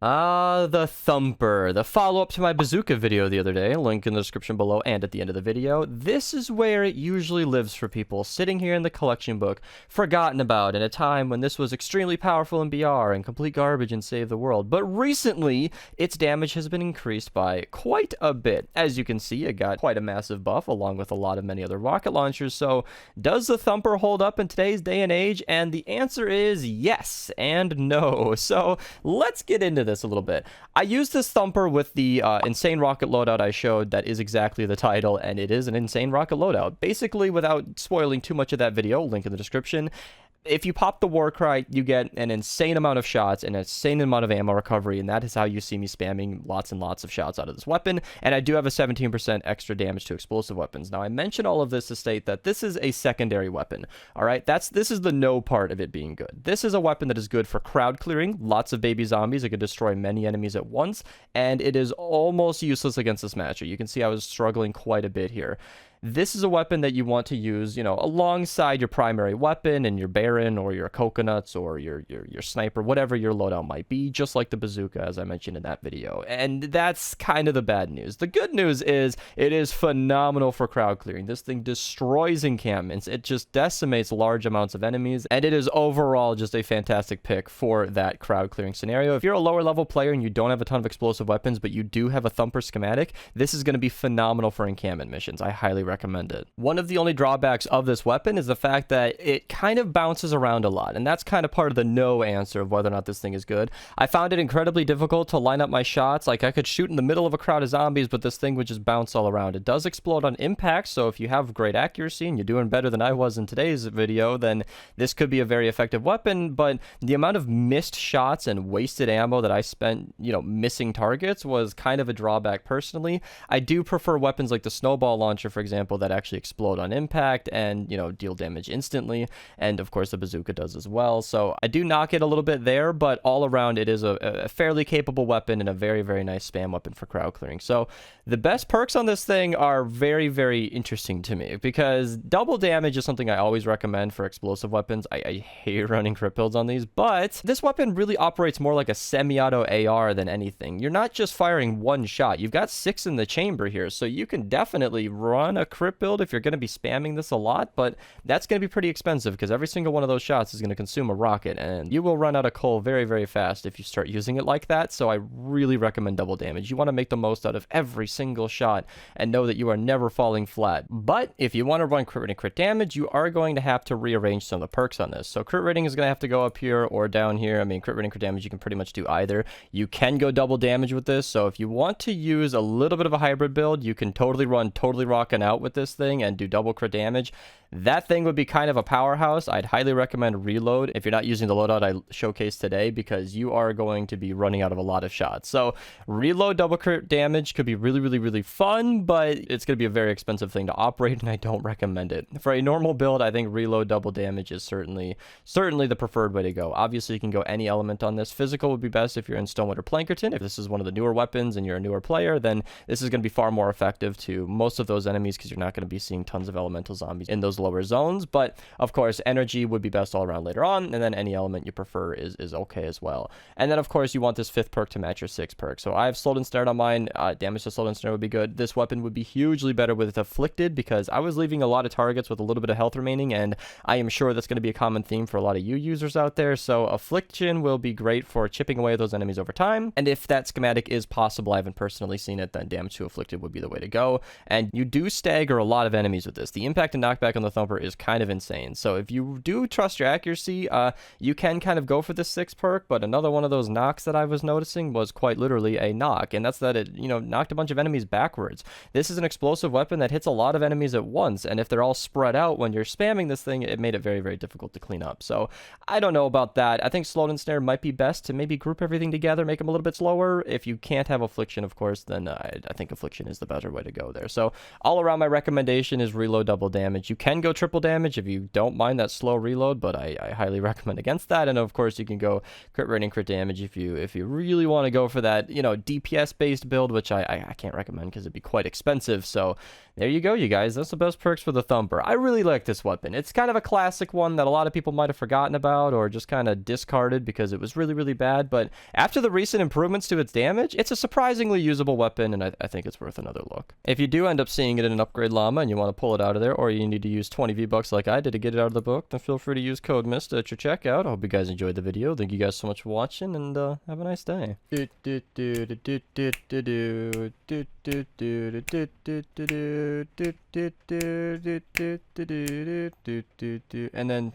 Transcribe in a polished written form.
The Thumper, the follow-up to my bazooka video the other day, link in the description below and at the end of the video. This is where it usually lives for people, sitting here in the collection book, forgotten about in a time when this was extremely powerful in BR and complete garbage in Save the World. But recently, its damage has been increased by quite a bit. As you can see, it got quite a massive buff, along with a lot of many other rocket launchers. So, does the Thumper hold up in today's day and age? And the answer is yes and no. So, let's get into this a little bit. I used this Thumper with the insane rocket loadout I showed. That is exactly the title, and it is an insane rocket loadout. Basically, without spoiling too much of that video, link in the description, if you pop the war cry, you get an insane amount of shots and an insane amount of ammo recovery, and that is how you see me spamming lots and lots of shots out of this weapon. And I do have a 17% extra damage to explosive weapons. Now, I mention all of this to state that this is a secondary weapon. All right, this is the no part of it being good. This is a weapon that is good for crowd clearing, lots of baby zombies. It can destroy many enemies at once, and it is almost useless against this matcher. You can see I was struggling quite a bit here. This is a weapon that you want to use, alongside your primary weapon and your Baron or your coconuts or your sniper, whatever your loadout might be, just like the bazooka, as I mentioned in that video. And that's kind of the bad news. The good news is it is phenomenal for crowd clearing. This thing destroys encampments. It just decimates large amounts of enemies, and it is overall just a fantastic pick for that crowd clearing scenario. If you're a lower level player and you don't have a ton of explosive weapons, but you do have a Thumper schematic, this is going to be phenomenal for encampment missions. I highly recommend it. One of the only drawbacks of this weapon is the fact that it kind of bounces around a lot, and that's kind of part of the no answer of whether or not this thing is good. I found it incredibly difficult to line up my shots. Like, I could shoot in the middle of a crowd of zombies, but this thing would just bounce all around. It does explode on impact, so if you have great accuracy and you're doing better than I was in today's video, then this could be a very effective weapon. But the amount of missed shots and wasted ammo that I spent, missing targets was kind of a drawback personally. I do prefer weapons like the snowball launcher, for example, that actually explode on impact and, deal damage instantly. And of course, the bazooka does as well. So I do knock it a little bit there, but all around it is a fairly capable weapon and a very, very nice spam weapon for crowd clearing. So the best perks on this thing are very, very interesting to me because double damage is something I always recommend for explosive weapons. I hate running crit builds on these, but this weapon really operates more like a semi-auto AR than anything. You're not just firing one shot. You've got 6 in the chamber here, so you can definitely run a crit build if you're going to be spamming this a lot, but that's going to be pretty expensive because every single one of those shots is going to consume a rocket, and you will run out of coal very, very fast if you start using it like that. So I really recommend double damage. You want to make the most out of every single shot and know that you are never falling flat. But if you want to run crit rating crit damage, you are going to have to rearrange some of the perks on this. So crit rating is going to have to go up here or down here. I mean, crit rating crit damage, you can pretty much do either. You can go double damage with this, so if you want to use a little bit of a hybrid build, you can totally run totally rocking out with this thing and do double crit damage. That thing would be kind of a powerhouse. I'd highly recommend reload if you're not using the loadout I showcased today, because you are going to be running out of a lot of shots. So reload double crit damage could be really, really, really fun, but it's going to be a very expensive thing to operate, and I don't recommend it. For a normal build, I think reload double damage is certainly the preferred way to go. Obviously, you can go any element on this. Physical would be best if you're in Stonewood or Plankerton. If this is one of the newer weapons and you're a newer player, then this is going to be far more effective to most of those enemies because you're not going to be seeing tons of elemental zombies in those lower zones. But of course, energy would be best all around later on, and then any element you prefer is okay as well. And then of course, you want this 5th perk to match your 6th perk. So I have slowed and snared on mine. Damage to slowed and snare would be good. This weapon would be hugely better with afflicted because I was leaving a lot of targets with a little bit of health remaining, and I am sure that's going to be a common theme for a lot of you users out there. So affliction will be great for chipping away at those enemies over time, and if that schematic is possible, I haven't personally seen it, then damage to afflicted would be the way to go. And you do stagger a lot of enemies with this. The impact and knockback on the Thumper is kind of insane. So if you do trust your accuracy, you can kind of go for this 6th perk, but another one of those knocks that I was noticing was quite literally a knock, and that's that it, knocked a bunch of enemies backwards. This is an explosive weapon that hits a lot of enemies at once, and if they're all spread out when you're spamming this thing, it made it very, very difficult to clean up. So I don't know about that. I think slowed and snare might be best to maybe group everything together, make them a little bit slower. If you can't have affliction, of course, then I think affliction is the better way to go there. So all around, my recommendation is reload double damage. You can go triple damage if you don't mind that slow reload, but I highly recommend against that. And of course, you can go crit rating crit damage if you really want to go for that DPS based build, which I can't recommend because it'd be quite expensive. So there you go, you guys. That's the best perks for the Thumper. I really like this weapon. It's kind of a classic one that a lot of people might have forgotten about or just kind of discarded because it was really, really bad. But after the recent improvements to its damage, it's a surprisingly usable weapon, and I think it's worth another look. If you do end up seeing it in an upgrade llama and you want to pull it out of there, or you need to use 20 V-Bucks like I did to get it out of the book, then feel free to use code Mista at your checkout. I hope you guys enjoyed the video. Thank you guys so much for watching, and have a nice day. And then